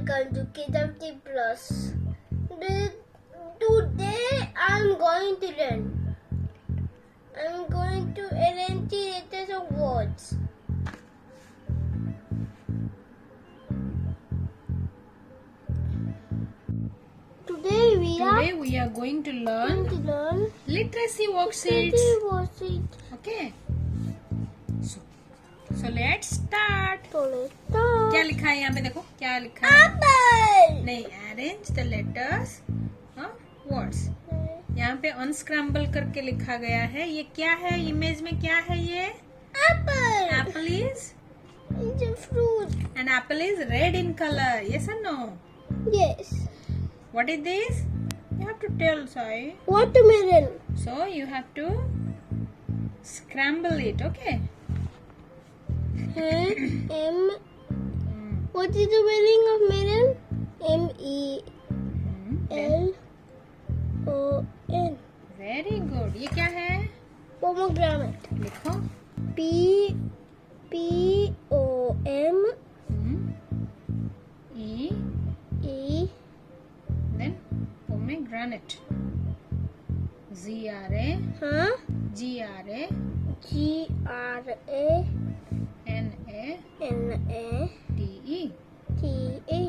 welcome to Kiddoctive Plus. Today I'm going to learn. I'm going to arrange the letters of words. Today we are going to learn literacy literacy worksheet. Okay. So let's start. क्या लिखा है यहाँ पे देखो क्या लिखा है Apple. नहीं अरेंज द लेटर्स वर्ड्स यहाँ पे अनस्क्रैम्बल करके लिखा गया है ये क्या है इमेज में क्या है ये Apple. Apple is It's a fruit. And apple is red in colour yes और no Yes. What is this you have to tell Sai Watermelon. so you have to scramble it okay M. What is the spelling of melon? MELON. Very good ये क्या है Pomegranate. लिखो POM E E then pomegranate GRA huh? GRA GRA NA NA TE TA.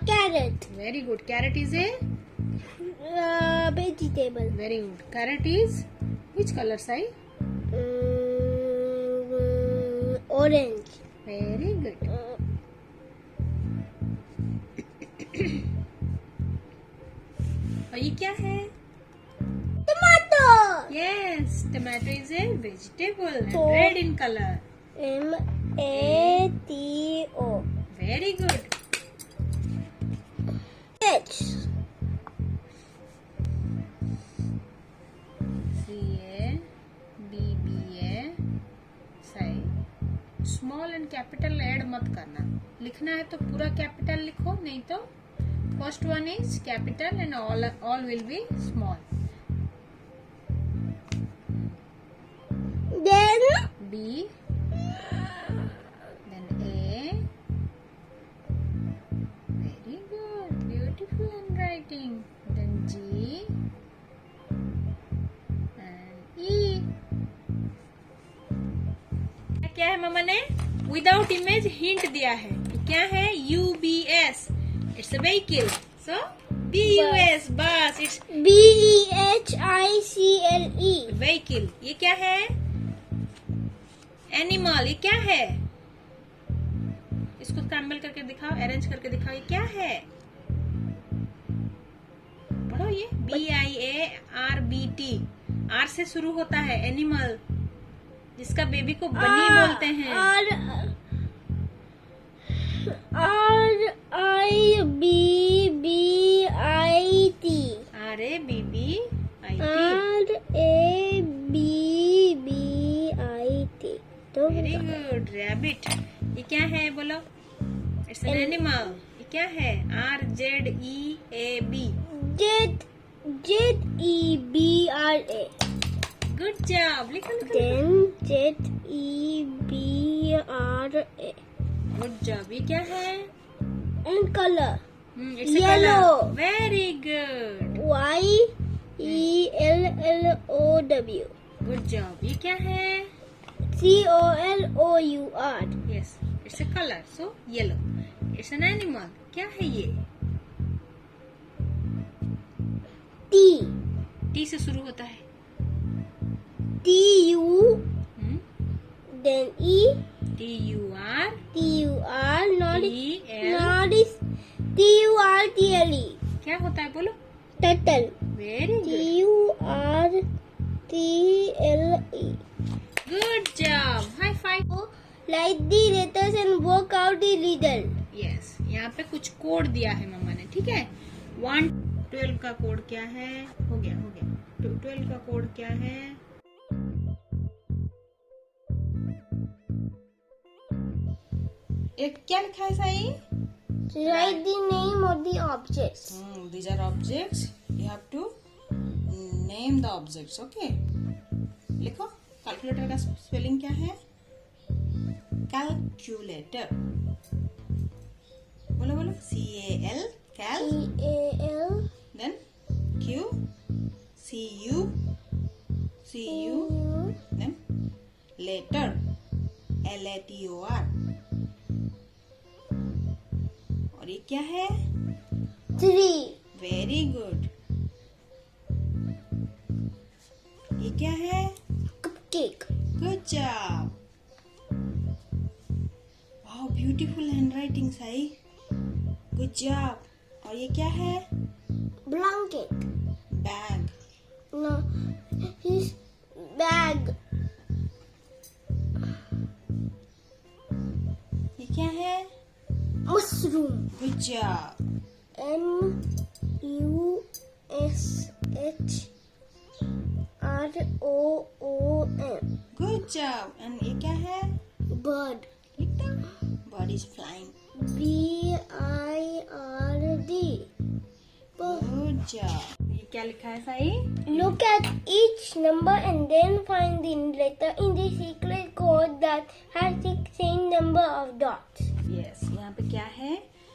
Carrot. very good carrot is a Vegetable. very good carrot is which color sai Orange. very good और ये क्या है Tomato. yes tomato is a vegetable and So- red in color MATO. very good H. CABBA सही small and capital add मत करना लिखना है तो पूरा कैपिटल लिखो नहीं तो first one is capital and all will be small Then B then A very good beautiful handwriting then G and E क्या है मामा ने विदाउट इमेज हिंट दिया है ये क्या है UBS it's a vehicle so BUS बस इट्स BEHICLE. व्हीकल ये क्या है एनिमल ये क्या है इसको स्क्रैम्बल करके दिखाओ अरेंज करके दिखाओ ये क्या है पढ़ो ये BIARBT आर से शुरू होता है एनिमल जिसका बेबी को बनी बोलते हैं RIBBIT. RABBIT. Very good rabbit ये क्या है बोलो इट्स एन एनिमल ये क्या है RZEAB ZEBRA. गुड जॉब लिखो Then ZEBRA. गुड जॉब ये क्या है And color. It's Yellow. Very good YELLOW. Good job ये क्या है COLOUR. Yes it's a colour so yellow it's an animal क्या है ये T. टी से शुरू होता है TU. Then E. TUR TUR. Not TL is TURTLE. क्या होता है बोलो Turtle. Very good TURTLE. Good job high five Write the letters and work out the riddle. Yes यहाँ पे कुछ कोड दिया है मम्मा ने ठीक है 112 का कोड क्या है हो गया 12 का कोड क्या है एक क्या लिखा है Sai Write the name of the objects. these are objects you have to name the objects okay लिखो कैलकुलेटर का स्पेलिंग क्या है calculator L. T-A-L. Then Q. C-U. C-U. Then letter. L-A-T-O-R. और ये क्या है? 3. Very good. ये क्या है? Cupcake. Good job. वाह, beautiful handwriting Sai. Good job. और ये क्या है? Blanket. Bag. No, his bag. ये क्या है? Mushroom. Good job. M-U-S-H-R-O-O-M. Good job. And ये क्या है? Bird. लिख दो. Bird is flying. B-I-R-D. Good job. ये क्या लिखा है Sai? Look at each number and then find the letter in the secret code that has the same number of dots. Yes, यहाँ पे क्या है?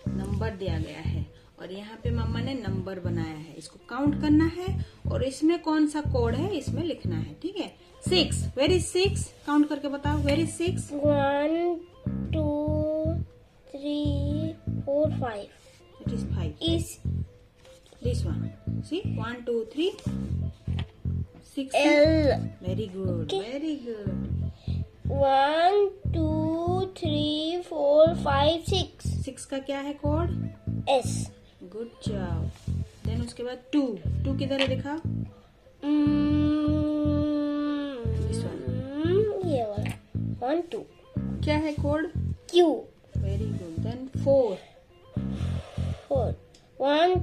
नंबर दिया गया है और यहाँ पे मम्मा ने नंबर बनाया है. इसको काउंट करना है और इसमें कौन सा कोड है इसमें लिखना है. ठीक है. 6. Where is 6? काउंट करके बताओ. Where is 6? 1, 2, 3, 4, 5. It is 5. Is This one. See? 1, 2, 3. 6. L. Very good. Okay. Very good. 1, 2, 3, 4, 5, 6. 6 का क्या है कोड? S. Good job. देन उसके बाद 2. 2 किधर है दिखाओ. This one. ये वाला. 1, 2. क्या है कोड? Q. Very good. Then 4. 4. 1,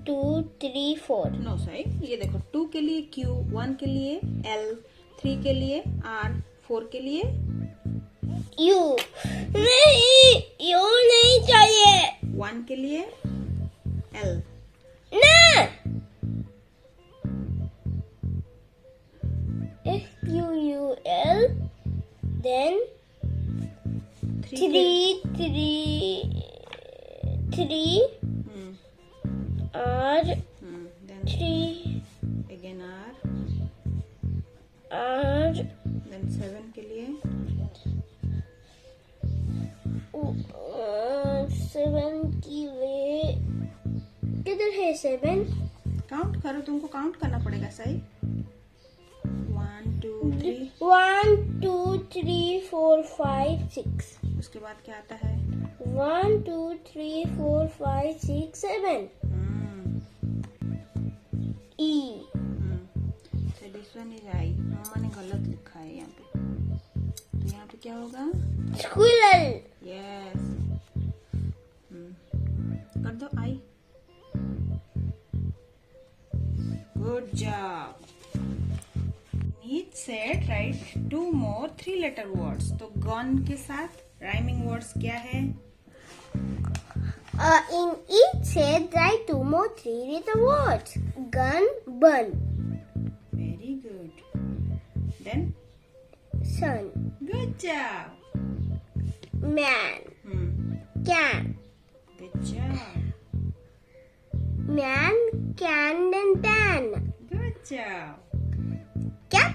2, 3, 4. No सही. ये देखो 2 के लिए Q, 1 के लिए L, 3 के लिए R, 4 के लिए U. नहीं, U नहीं चाहिए. 1 के लिए L. ना. F-U-U-L. Then 3, 3, R, Then 3, again R. R, Then 7 के लिए 7 की वे किधर है 7? काउंट करो. तुमको काउंट करना पड़ेगा सही. 1, 2, 3. 1, 2, 3, 4, 5, 6. उसके बाद क्या आता है? 1, 2, 3, 4, 5, 6, 7. E. So this one is I. मम्मा ने गलत लिखा है यहाँ पे. तो यहाँ पे क्या होगा? Squirrel. यस. कर दो I. Good job. Each set write 2 more 3-letter words. तो गन के साथ राइमिंग वर्ड्स क्या है? In each set, write 2 more 3-letter words. Gun, bun. Very good. Then Sun. good job. Man. Can. Good job. Man, can, and tan. Good job. Cap.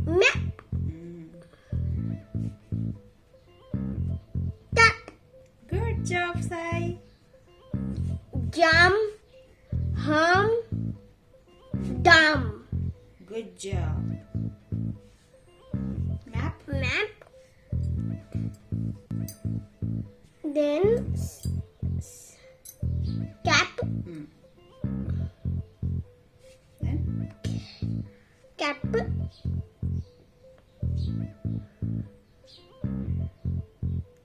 Map. Tap. Good job, Sai. Jump. Hum. Dumb. Good job. Map. Map. Then cap. Then Cap.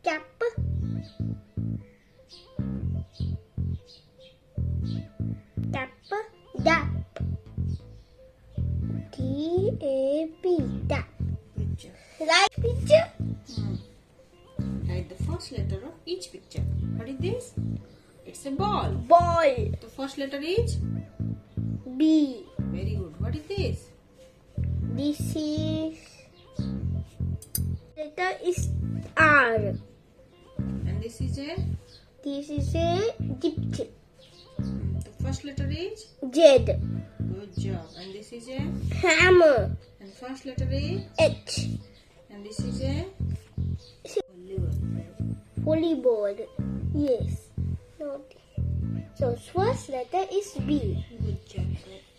Cap. Tap. Dap. T-A-P. Tap. good job. Like picture? Write the first letter of each picture. What is this? It's a ball. Ball. The first letter is B. very good. What is this? This is letter is R. And this is a This is a zip. The first letter is Z. good job. And this is a Hammer. and first letter is H. and this is a Volleyball. Yes. So first letter is B. good job. Sir.